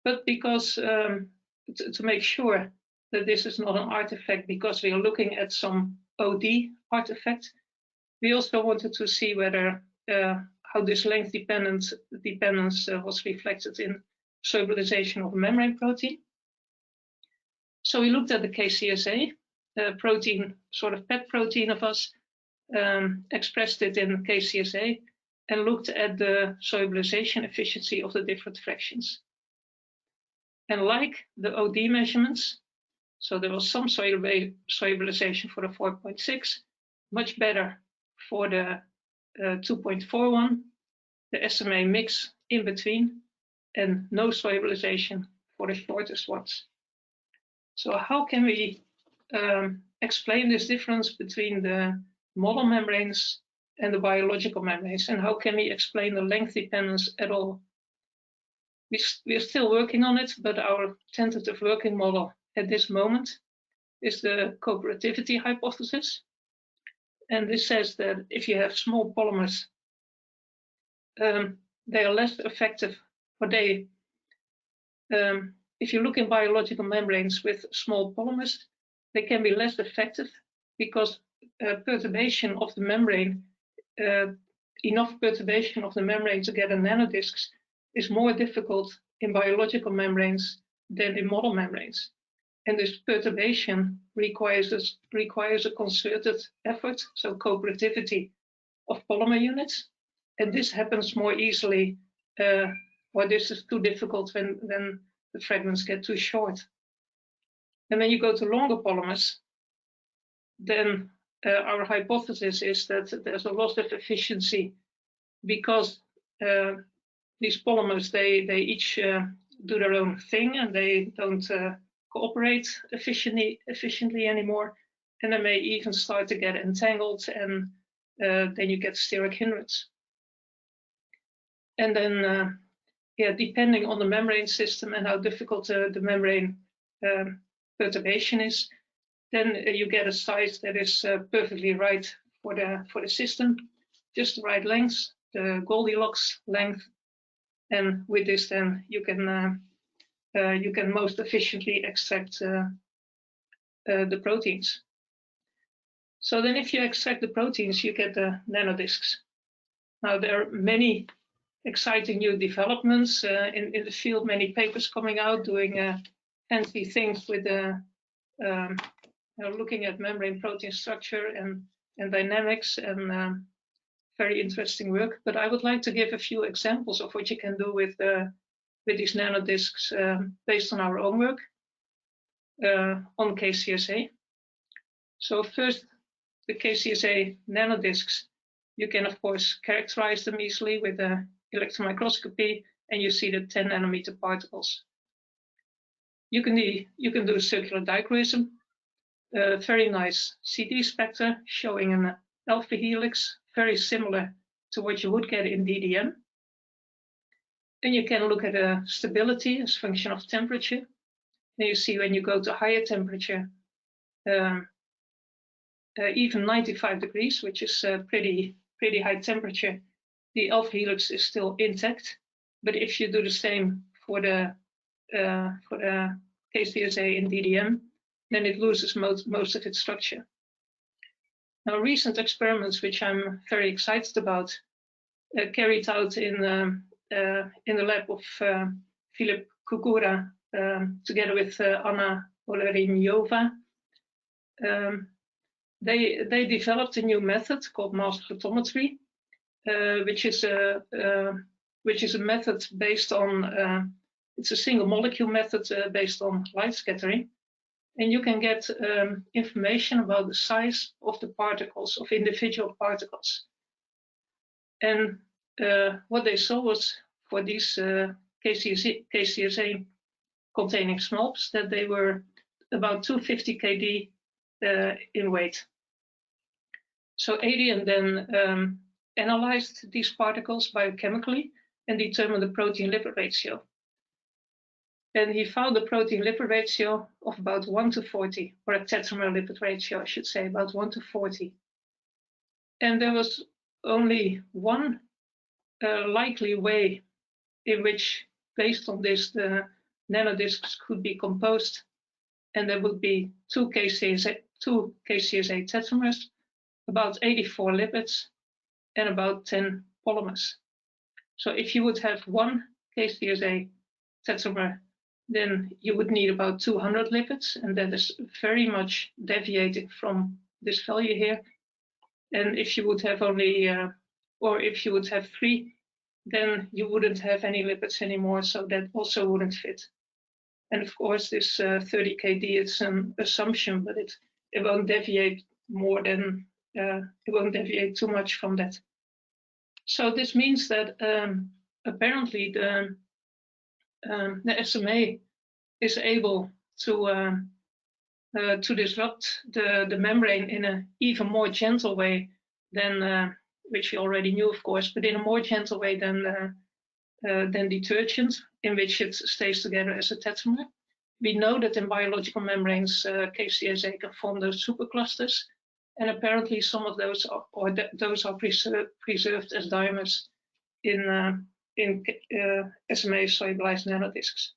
But because to make sure that this is not an artifact, because we are looking at some OD artifact, we also wanted to see whether how this length dependence was reflected in solubilization of a membrane protein. So we looked at the KCSA protein, sort of pet protein of us, expressed it in KCSA, and looked at the solubilization efficiency of the different fractions. And like the OD measurements, so there was some solubilization for the 4.6, much better for the 2.41, the SMA mix in between, and no solubilization for the shortest ones. So how can we explain this difference between the model membranes and the biological membranes, and how can we explain the length dependence at all? We're still working on it, but our tentative working model at this moment is the cooperativity hypothesis. And this says that if you have small polymers, they are less effective, or if you look in biological membranes with small polymers, they can be less effective because perturbation of the membrane, enough perturbation of the membrane to get a nanodiscs is more difficult in biological membranes than in model membranes. And this perturbation requires a concerted effort, so cooperativity of polymer units. And this happens more easily, or this is too difficult when the fragments get too short. And when you go to longer polymers, then our hypothesis is that there's a loss of efficiency because these polymers, they each do their own thing and they don't cooperate efficiently anymore. And they may even start to get entangled, and then you get steric hindrance. And then, depending on the membrane system and how difficult the membrane perturbation is, then you get a size that is perfectly right for the system, just the right length, the Goldilocks length, and with this, then you can most efficiently extract the proteins. So then, if you extract the proteins, you get the nanodiscs. Now there are many exciting new developments in the field, many papers coming out doing fancy things with looking at membrane protein structure and dynamics, and very interesting work. But I would like to give a few examples of what you can do with these nanodiscs based on our own work on KCSA. So first, the KCSA nanodiscs, you can of course characterize them easily with electron microscopy, and you see the 10 nanometer particles. You can do circular dichroism, very nice CD spectra showing an alpha helix, very similar to what you would get in DDM. And you can look at stability as a function of temperature. And you see when you go to higher temperature, even 95 degrees, which is pretty high temperature, the alpha helix is still intact. But if you do the same for the KCSA in DDM, then it loses most of its structure. Now, recent experiments, which I'm very excited about, carried out in the lab of Philip Kukura together with Anna Olerinova. They developed a new method called mass photometry, which is a method based on it's a single molecule method based on light scattering, and you can get information about the size of the particles, of individual particles. And what they saw was for these KCSA containing SMALPs that they were about 250 kD in weight. So Adrian then analyzed these particles biochemically and determined the protein lipid ratio. And he found a protein lipid ratio of about 1 to 40, or a tetramer lipid ratio, I should say, about 1 to 40. And there was only one likely way in which, based on this, the nanodiscs could be composed, and there would be two KCSA tetramers, about 84 lipids, and about 10 polymers. So if you would have one KCSA tetramer, then you would need about 200 lipids, and that is very much deviating from this value here. And if you would have only, or if you would have 3, then you wouldn't have any lipids anymore, so that also wouldn't fit. And of course, this 30 kD is an assumption, but it won't deviate more than, it won't deviate too much from that. So this means that apparently the SMA is able to disrupt the membrane in an even more gentle way than, which we already knew, of course, but in a more gentle way than detergent, in which it stays together as a tetramer. We know that in biological membranes, KCSA can form those superclusters, and apparently some of those are, those are preserved as dimers in SMA solubilized nanodiscs.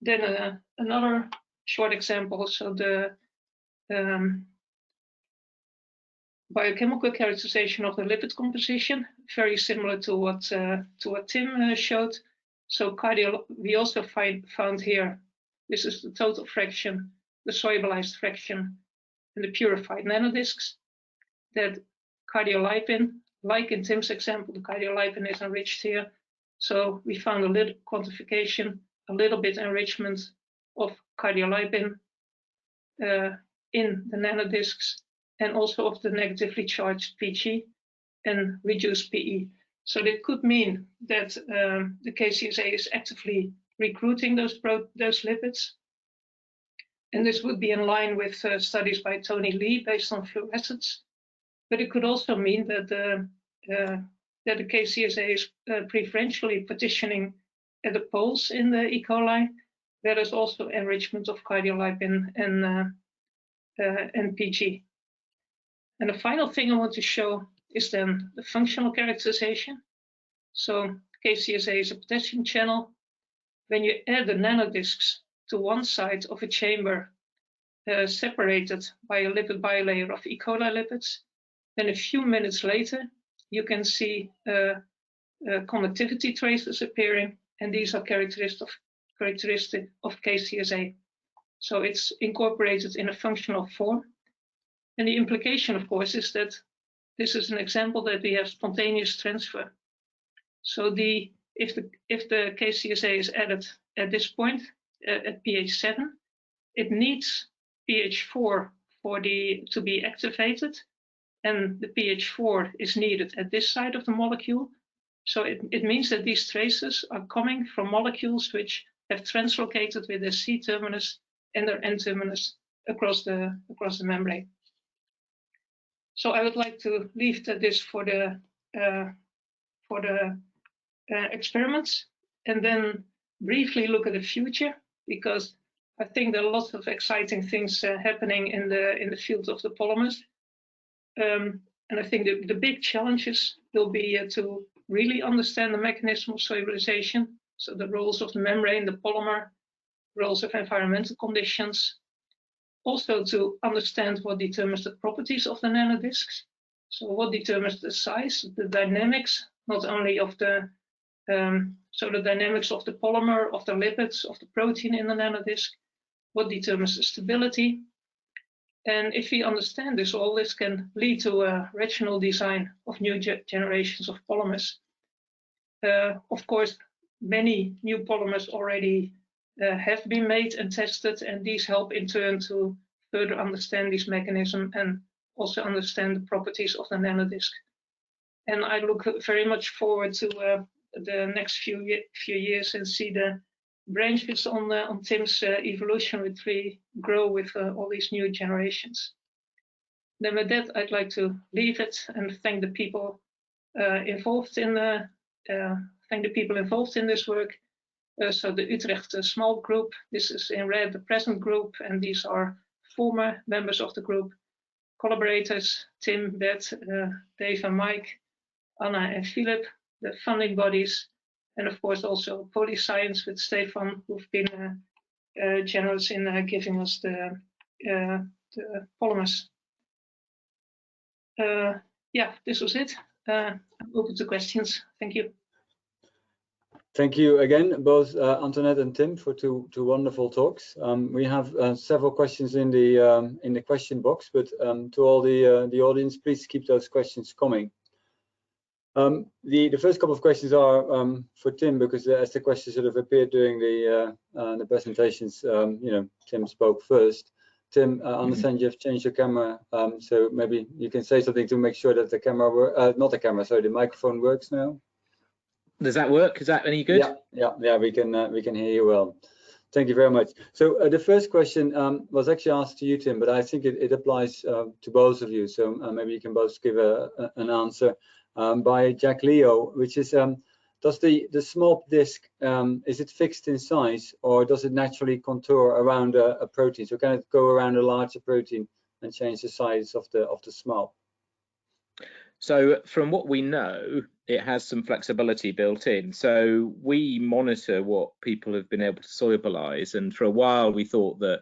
Then another short example, so the biochemical characterization of the lipid composition, very similar to what Tim showed. So we also found here, this is the total fraction, the solubilized fraction, and the purified nanodiscs, that cardiolipin, like in Tim's example, the cardiolipin is enriched here. So we found a little quantification, a little bit enrichment of cardiolipin in the nanodiscs, and also of the negatively charged Pg and reduced Pe. So that could mean that the KCSA is actively recruiting those lipids. And this would be in line with studies by Tony Lee based on fluorescence. But it could also mean that the KCSA is preferentially partitioning at the poles in the E. coli. There is also enrichment of cardiolipin and Pg. And the final thing I want to show is then the functional characterization. So KCSA is a potassium channel. When you add the nanodiscs to one side of a chamber separated by a lipid bilayer of E. coli lipids, then a few minutes later, you can see conductivity traces appearing, and these are characteristic of KCSA. So it's incorporated in a functional form. And the implication, of course, is that this is an example that we have spontaneous transfer. So if the KCSA is added at this point at pH 7, it needs pH 4 to be activated, and the pH 4 is needed at this side of the molecule. So it means that these traces are coming from molecules which have translocated with their C terminus and their N terminus across the membrane. So I would like to leave this for the experiments, and then briefly look at the future, because I think there are lots of exciting things happening in the field of the polymers. And I think the big challenges will be to really understand the mechanism of solubilization, so the roles of the membrane, the polymer, roles of environmental conditions. Also to understand what determines the properties of the nanodiscs. So what determines the size, the dynamics, not only of the dynamics of the polymer, of the lipids, of the protein in the nanodisc, what determines the stability. And if we understand this, all this can lead to a rational design of new generations of polymers. Of course, many new polymers already have been made and tested, and these help in turn to further understand this mechanism and also understand the properties of the nanodisc. And I look very much forward to the next few years and see the branches on Tim's evolutionary tree grow with all these new generations. Then with that, I'd like to leave it and thank the people involved in this work, So the Utrecht small group, this is in red the present group, and these are former members of the group. Collaborators, Tim, Beth, Dave and Mike, Anna and Philip, the funding bodies, and of course also Polyscience with Stefan, who've been generous in giving us the polymers. Yeah, this was it. I'm open to questions. Thank you. Thank you again, both Antoinette and Tim, for two wonderful talks. We have several questions in the question box, but to all the audience, please keep those questions coming. The first couple of questions are for Tim, because as the questions sort of appeared during the presentations, you know, Tim spoke first. Tim, I understand you have changed your camera, so maybe you can say something to make sure that the camera, not the camera, sorry, the microphone works now. Does that work? Is that any good? Yeah, we can hear you well. Thank you very much. So the first question was actually asked to you, Tim, but I think it applies to both of you. So maybe you can both give an answer by Jack Leo, which is, does the small disc, is it fixed in size, or does it naturally contour around a protein? So can it go around a larger protein and change the size of the small? So from what we know, it has some flexibility built in. So we monitor what people have been able to solubilize, and for a while we thought that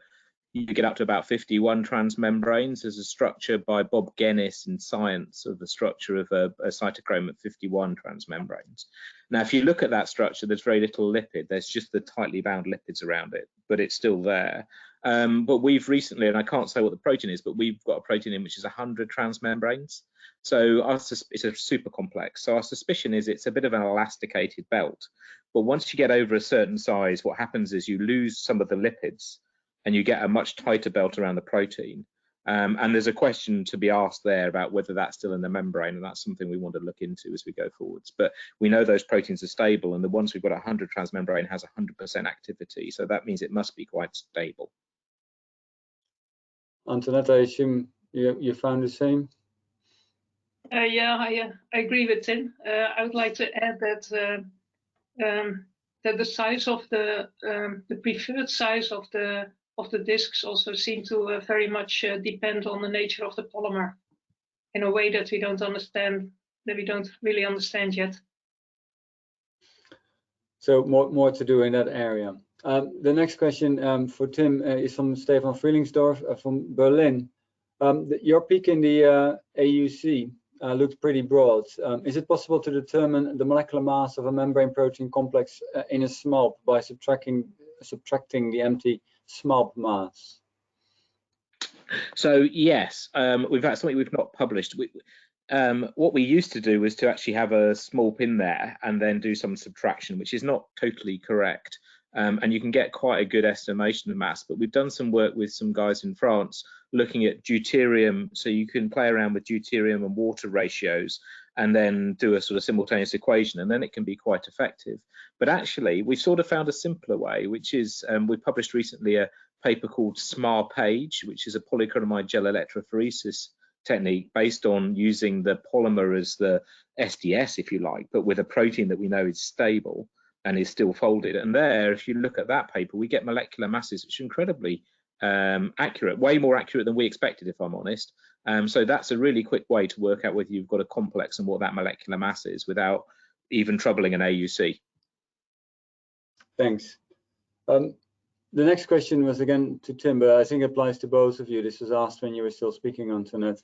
you get up to about 51 transmembranes as a structure by Bob Guinness in Science of the structure of a cytochrome at 51 transmembranes. Now, if you look at that structure, there's very little lipid. There's just the tightly bound lipids around it, but it's still there. But we've recently, and I can't say what the protein is, but we've got a protein in which is 100 transmembranes. So it's a super complex. So our suspicion is it's a bit of an elasticated belt. But once you get over a certain size, what happens is you lose some of the lipids and you get a much tighter belt around the protein. And there's a question to be asked there about whether that's still in the membrane, and that's something we want to look into as we go forwards. But we know those proteins are stable, and the ones we've got 100 transmembrane has 100% activity. So that means it must be quite stable. Antoinette, I assume you found the same? Yeah, I agree with Tim. I would like to add that that the size of the preferred size of the discs also seem to very much depend on the nature of the polymer in a way that we don't really understand yet. So more to do in that area. The next question for Tim is from Stefan Frielingsdorf from Berlin. Your peak in the AUC looked pretty broad. Is it possible to determine the molecular mass of a membrane protein complex in a SMALP by subtracting the empty SMALP mass? So yes, we've had something we've not published. What we used to do was to actually have a small pin there and then do some subtraction, which is not totally correct. And you can get quite a good estimation of mass, but we've done some work with some guys in France looking at deuterium, so you can play around with deuterium and water ratios and then do a sort of simultaneous equation, and then it can be quite effective. But actually, we've sort of found a simpler way, which is we published recently a paper called SMAR-PAGE, which is a polyacrylamide gel electrophoresis technique based on using the polymer as the SDS, if you like, but with a protein that we know is stable and is still folded. And there, if you look at that paper, we get molecular masses which are incredibly accurate, way more accurate than we expected, if I'm honest. So that's a really quick way to work out whether you've got a complex and what that molecular mass is without even troubling an AUC. Thanks. The next question was again to Tim, but I think it applies to both of you. This was asked when you were still speaking, Antoinette.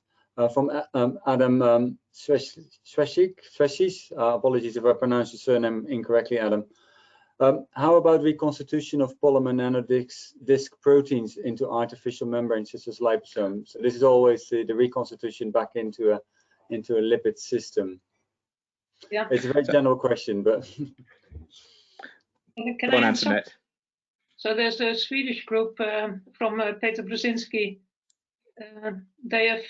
From Adam Sveshis, apologies if I pronounced your surname incorrectly, Adam. How about reconstitution of polymer nanodisc proteins into artificial membranes such as liposomes? So this is always the reconstitution back into a lipid system. Yeah, it's a very general question, but can I answer? So there's a Swedish group from Peter Brzezinski. They have,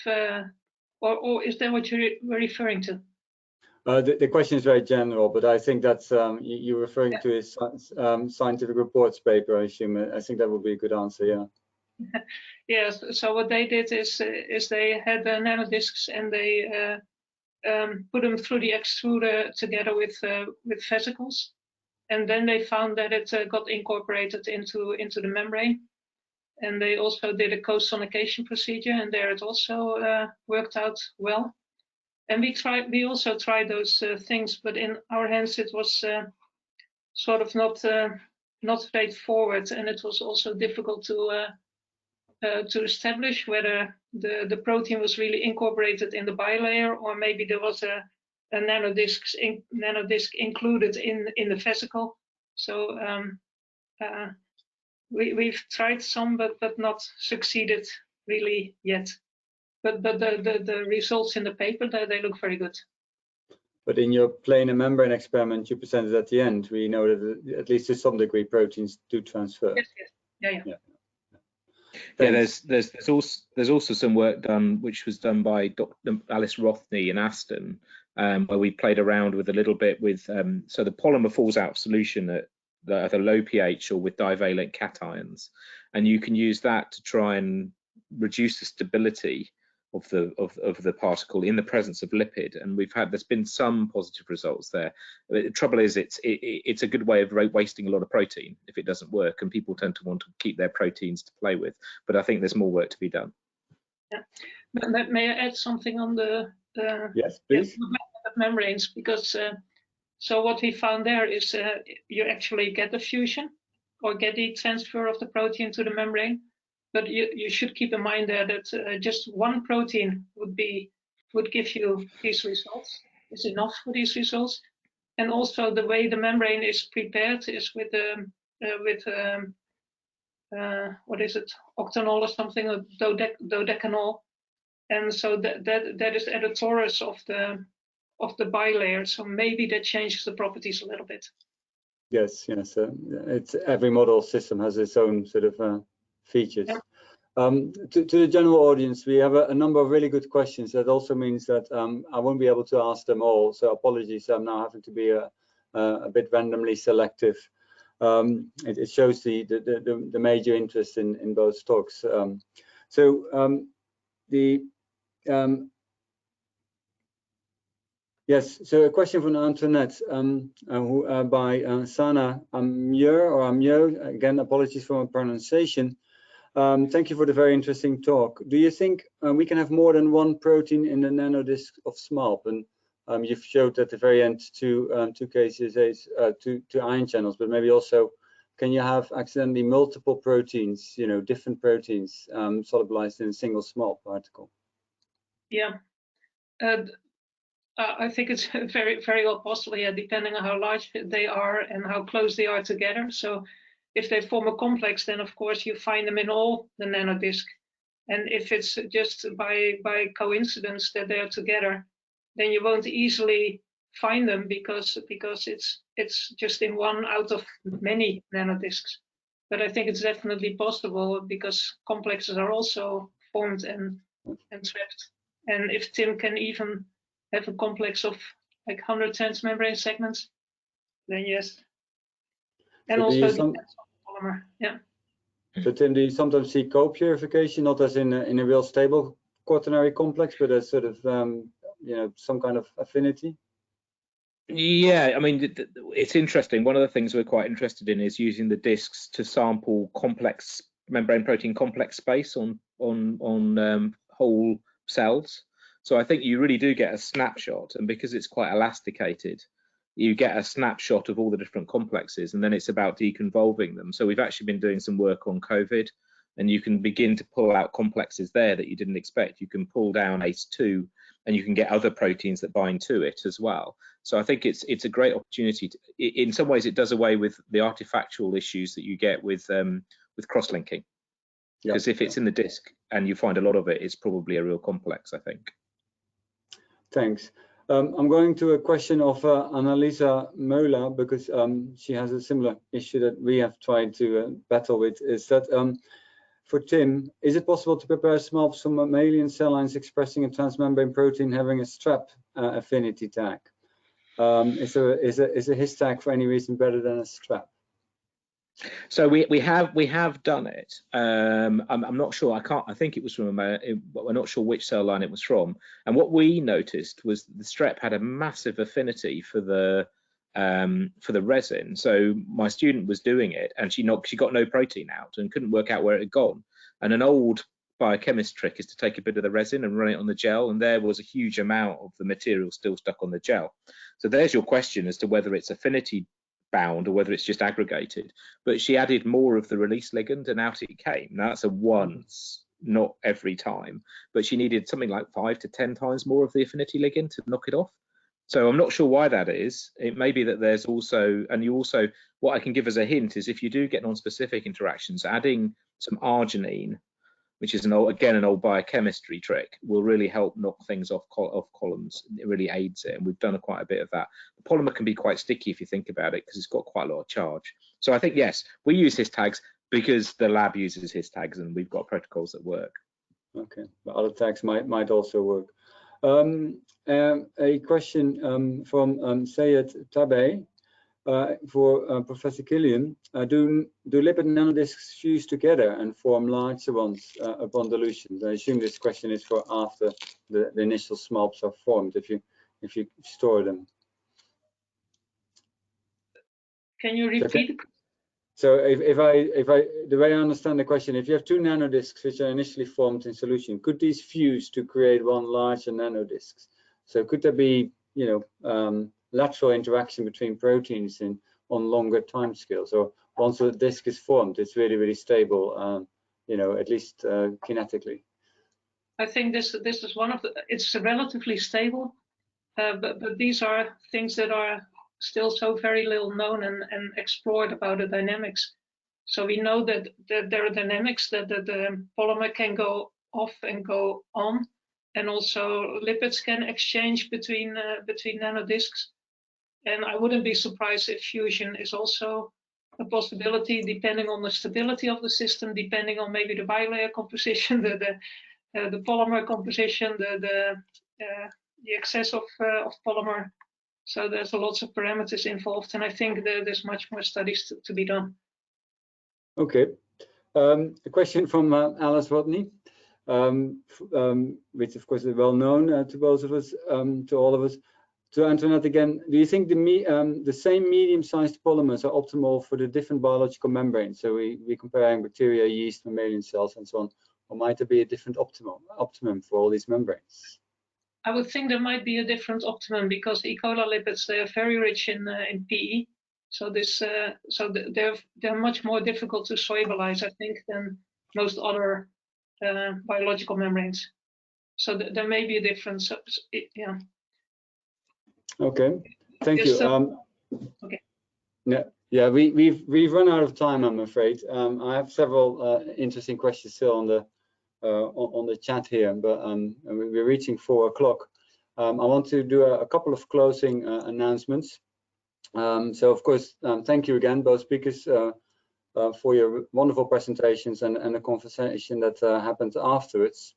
or is that what you were referring to? The question is very general, but I think that's you're referring to his scientific reports paper, I assume. I think that would be a good answer, yeah. Yes, so what they did is they had nanodiscs and they put them through the extruder together with vesicles. and then they found that it got incorporated into the membrane. And they also did a co-sonication procedure, and there it also worked out well. And we also tried those things, but in our hands it was sort of not straightforward, and it was also difficult to establish whether the protein was really incorporated in the bilayer, or maybe there was a nanodisc included in the vesicle. So we've tried some, but not succeeded really yet. But the results in the paper, they look very good. But in your planar membrane experiment you presented at the end, we know that at least to some degree proteins do transfer. Yes, yes. Yeah. Yeah, there's also some work done which was done by Dr. Alice Rothney in Aston, where we played around with a little bit with so the polymer falls out of solution at the low pH or with divalent cations, and you can use that to try and reduce the stability of the particle in the presence of lipid, and there's been some positive results there. The trouble is it's a good way of wasting a lot of protein if it doesn't work, and people tend to want to keep their proteins to play with, but I think there's more work to be done. Yeah, but may I add something on the yes, please. membranes, because so what we found there is you actually get the fusion or get the transfer of the protein to the membrane. But you should keep in mind there that just one protein would give you these results. Is enough for these results, and also the way the membrane is prepared is with what is it, octanol or something, or dodecanol, and so that is at the torus of the bilayer. So maybe that changes the properties a little bit. Yes. It's every model system has its own sort of features. Yeah. To the general audience, we have a number of really good questions. That also means that I won't be able to ask them all, so apologies. I'm now having to be a bit randomly selective. It shows the major interest in both talks. Yes, so a question from Antoinette by Sana Amyo. Again, apologies for my pronunciation. Thank you for the very interesting talk. Do you think we can have more than one protein in the nanodisc of SMALP? And you've showed at the very end two ion channels, but maybe also can you have accidentally multiple proteins, different proteins solubilized in a single SMALP particle? Yeah, I think it's very, very well possible, yeah, depending on how large they are and how close they are together. So if they form a complex, then of course you find them in all the nanodisc. And if it's just by coincidence that they are together, then you won't easily find them because it's just in one out of many nanodiscs. But I think it's definitely possible because complexes are also formed and trapped. And if Tim can even have a complex of like 100 transmembrane segments, then yes. And so also depends on the polymer. Yeah. So Tim, do you sometimes see co-purification, not as in a real stable quaternary complex, but as sort of some kind of affinity? Yeah, I mean, it's interesting. One of the things we're quite interested in is using the discs to sample complex membrane protein complex space on whole cells. So I think you really do get a snapshot, and because it's quite elasticated, you get a snapshot of all the different complexes, and then it's about deconvolving them. So we've actually been doing some work on COVID, and you can begin to pull out complexes there that you didn't expect. You can pull down ACE2, and you can get other proteins that bind to it as well. So I think it's a great opportunity. In some ways, it does away with the artifactual issues that you get with cross-linking, because if it's in the disk and you find a lot of it, it's probably a real complex, I think. Thanks. I'm going to a question of Annalisa Möller, because she has a similar issue that we have tried to battle with, is that for Tim, is it possible to prepare SMALPs from mammalian cell lines expressing a transmembrane protein having a strap affinity tag? Is a his tag for any reason better than a strap? So we have done it. I'm not sure. I think it was from we're not sure which cell line it was from. And what we noticed was the strep had a massive affinity for the for the resin. So my student was doing it, and she got no protein out and couldn't work out where it had gone. And an old biochemist trick is to take a bit of the resin and run it on the gel, and there was a huge amount of the material still stuck on the gel. So there's your question as to whether it's affinity bound or whether it's just aggregated. But she added more of the release ligand, and out it came. Now that's a once, not every time, but she needed something like 5 to 10 times more of the affinity ligand to knock it off. So I'm not sure why that is. It may be that there's also, and you also, what I can give as a hint is if you do get non-specific interactions, adding some arginine, which is an old biochemistry trick, will really help knock things off columns. It really aids it, and we've done quite a bit of that. The polymer can be quite sticky if you think about it, because it's got quite a lot of charge. So I think, yes, we use his tags because the lab uses his tags, and we've got protocols that work. Okay, but other tags might also work. A question from Sayed Tabe for Professor Killian. Do lipid nanodiscs fuse together and form larger ones upon dilution? I assume this question is for after the initial SMALPs are formed, if you store them. Can you repeat? So the way I understand the question, if you have 2 nanodiscs which are initially formed in solution, could these fuse to create one larger nanodisc? So could there be, lateral interaction between proteins on longer time scales, or once a disc is formed, it's really stable, at least kinetically? I think this is one of the. It's relatively stable, but these are things that are still so very little known and explored about the dynamics. So we know that there are dynamics that the polymer can go off and go on, and also lipids can exchange between nanodiscs. And I wouldn't be surprised if fusion is also a possibility, depending on the stability of the system, depending on maybe the bilayer composition, the polymer composition, the excess of polymer. So there's lots of parameters involved, and I think there's much more studies to be done. Okay. A question from Alice Rodney, which of course is well known to both of us, to all of us. To Antoinette again, do you think the same medium-sized polymers are optimal for the different biological membranes? So we're comparing bacteria, yeast, mammalian cells, and so on. Or might there be a different optimum for all these membranes? I would think there might be a different optimum, because E. coli lipids, they are very rich in PE, so they're much more difficult to solubilize, I think, than most other biological membranes. So there may be a difference. Yeah. Okay. Thank you. Okay. Yeah. We've run out of time, I'm afraid. I have several interesting questions still on the chat here, but we're reaching 4 o'clock. I want to do a couple of closing announcements. So of course, thank you again, both speakers, for your wonderful presentations and the conversation that happened afterwards.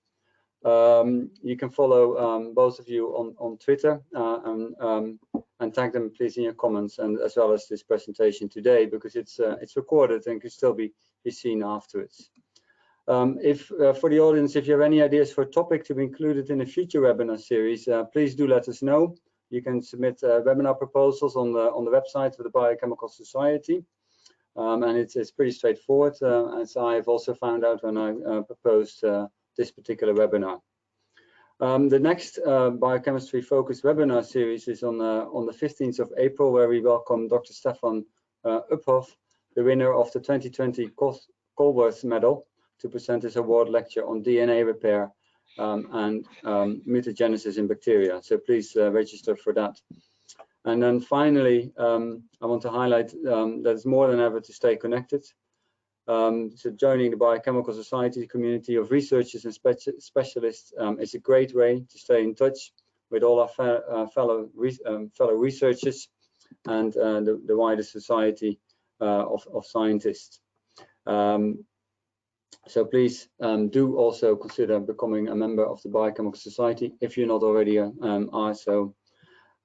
You can follow both of you on Twitter and tag them please in your comments, and as well as this presentation today, because it's recorded and can still be seen afterwards. For the audience, if you have any ideas for a topic to be included in a future webinar series, please do let us know. You can submit webinar proposals on the website of the Biochemical Society, and it's pretty straightforward, as I've also found out when I proposed this particular webinar. The next Biochemistry Focus webinar series is on the 15th of April, where we welcome Dr. Stefan Uphoff, the winner of the 2020 Colworth Medal, to present his award lecture on DNA repair and mutagenesis in bacteria. So please register for that. And then finally, I want to highlight that it's more than ever to stay connected. So joining the Biochemical Society community of researchers and specialists is a great way to stay in touch with all our fellow researchers and the wider society of scientists. So please do also consider becoming a member of the Biochemical Society if you're not already are so,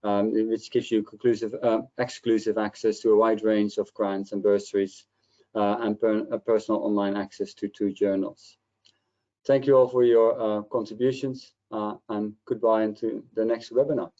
which gives you exclusive access to a wide range of grants and bursaries and personal online access to 2 journals. Thank you all for your contributions, and goodbye until the next webinar.